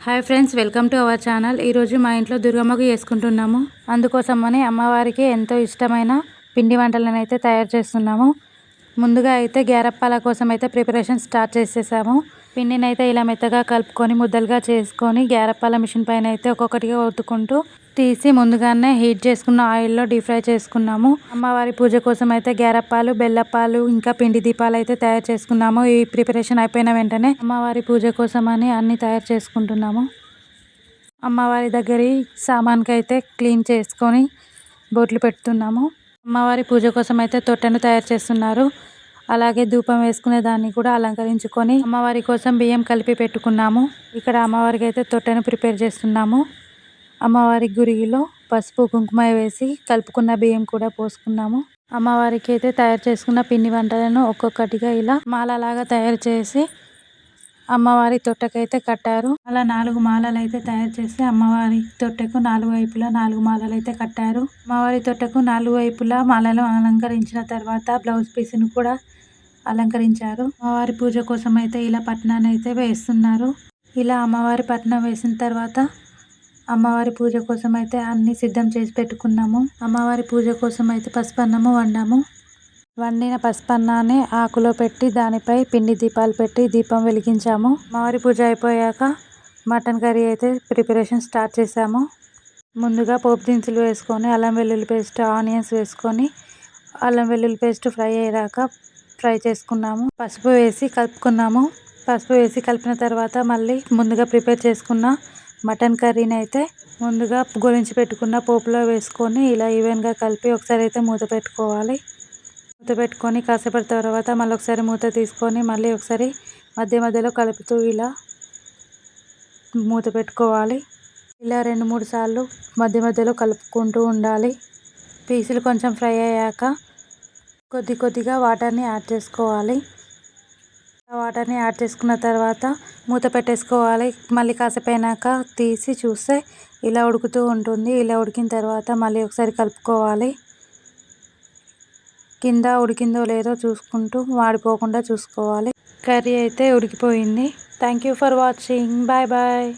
Hi friends, welcome to our channel. ఈరోజు మా ఇంట్లో దుర్గమ్మకు చేసుకుంటున్నాము. అందుకోసమని అమ్మవారికి ఎంతో ఇష్టమైన పిండి వంటలను అయితే తయారు చేస్తున్నాము. ముందుగా అయితే గ్యారప్పాల కోసం అయితే ప్రిపరేషన్ స్టార్ట్ చేసేసాము. పిండిని అయితే ఇలా మెత్తగా కలుపుకొని ముద్దలుగా చేసుకొని గ్యారప్పాల మిషన్ పైన అయితే ఒక్కొక్కటిగా ఒత్తుకుంటూ తీసి ముందుగానే హీట్ చేసుకున్న ఆయిల్లో డీప్ ఫ్రై చేసుకున్నాము. అమ్మవారి పూజ కోసం అయితే గ్యారప్పాలు, బెల్లప్పాలు, ఇంకా పిండి దీపాలు అయితే తయారు చేసుకున్నాము. ఈ ప్రిపరేషన్ అయిపోయిన వెంటనే అమ్మవారి పూజ కోసం అని అన్ని తయారు చేసుకుంటున్నాము. అమ్మవారి దగ్గరి సామాన్కి అయితే క్లీన్ చేసుకొని బొట్లు పెడుతున్నాము. అమ్మవారి పూజ కోసం అయితే తొట్టెను తయారు చేస్తున్నారు. అలాగే ధూపం వేసుకునే దాన్ని కూడా అలంకరించుకొని అమ్మవారి కోసం బియ్యం కలిపి పెట్టుకున్నాము. ఇక్కడ అమ్మవారికి అయితే తొట్టెను ప్రిపేర్ చేస్తున్నాము. అమ్మవారి గురిగిలో పసుపు కుంకుమ వేసి కలుపుకున్న బియ్యం కూడా పోసుకున్నాము. అమ్మవారికి అయితే తయారు చేసుకున్న పిండి వంటలను ఒక్కొక్కటిగా ఇలా మాలలాగా తయారు చేసి అమ్మవారి తొట్టెకైతే కట్టారు. అలా 4 మాలలు అయితే తయారు చేసి అమ్మవారి తొట్టెకు 4 వైపులా 4 మాలలు అయితే కట్టారు. అమ్మవారి తొట్టెకు 4 వైపులా మాలలు అలంకరించిన తర్వాత బ్లౌజ్ పీస్ను కూడా అలంకరించారు. అమ్మవారి పూజ కోసం అయితే ఇలా పట్నాన్ని అయితే వేస్తున్నారు. ఇలా అమ్మవారి పట్నం వేసిన తర్వాత అమ్మవారి పూజ కోసం అయితే అన్ని సిద్ధం చేసి పెట్టుకున్నాము. అమ్మవారి పూజ కోసం అయితే పసుపన్నము వండాము. వండిన పసుపన్నాన్ని ఆకులో పెట్టి దానిపై పిండి దీపాలు పెట్టి దీపం వెలిగించాము. అమ్మవారి పూజ అయిపోయాక మటన్ కర్రీ అయితే ప్రిపరేషన్ స్టార్ట్ చేసాము. ముందుగా పోపు దినుసులు వేసుకొని అల్లం వెల్లుల్లి పేస్ట్, ఆనియన్స్ వేసుకొని అల్లం వెల్లుల్లి పేస్ట్ ఫ్రై అయ్యాక ఫ్రై చేసుకున్నాము. పసుపు వేసి కలుపుకున్నాము. పసుపు వేసి కలిపిన తర్వాత మళ్ళీ ముందుగా ప్రిపేర్ చేసుకున్న మటన్ కర్రీని అయితే ముందుగా గోలించి పెట్టుకున్న పోపులో వేసుకొని ఇలా ఈవెన్గా కలిపి ఒకసారి అయితే మూత పెట్టుకోవాలి. మూత పెట్టుకొని కాసేపటి తర్వాత మళ్ళీ ఒకసారి మూత తీసుకొని మళ్ళీ ఒకసారి మధ్య మధ్యలో కలుపుతూ ఇలా మూత పెట్టుకోవాలి. ఇలా 2-3 సార్లు మధ్య మధ్యలో కలుపుకుంటూ ఉండాలి. పీసులు కొంచెం ఫ్రై అయ్యాక కొద్దిగా వాటర్ని యాడ్ చేసుకోవాలి. వాటర్ని యాడ్ చేసుకున్న తర్వాత మూత పెట్టేసుకోవాలి. మళ్ళీ కాసేపు అయినాక తీసి చూస్తే ఇలా ఉడుకుతూ ఉంటుంది. ఇలా ఉడికిన తర్వాత మళ్ళీ ఒకసారి కలుపుకోవాలి. కింద ఉడికిందో లేదో చూసుకుంటూ మాడిపోకుండా చూసుకోవాలి. కర్రీ అయితే ఉడికిపోయింది. Thank you for watching. Bye bye.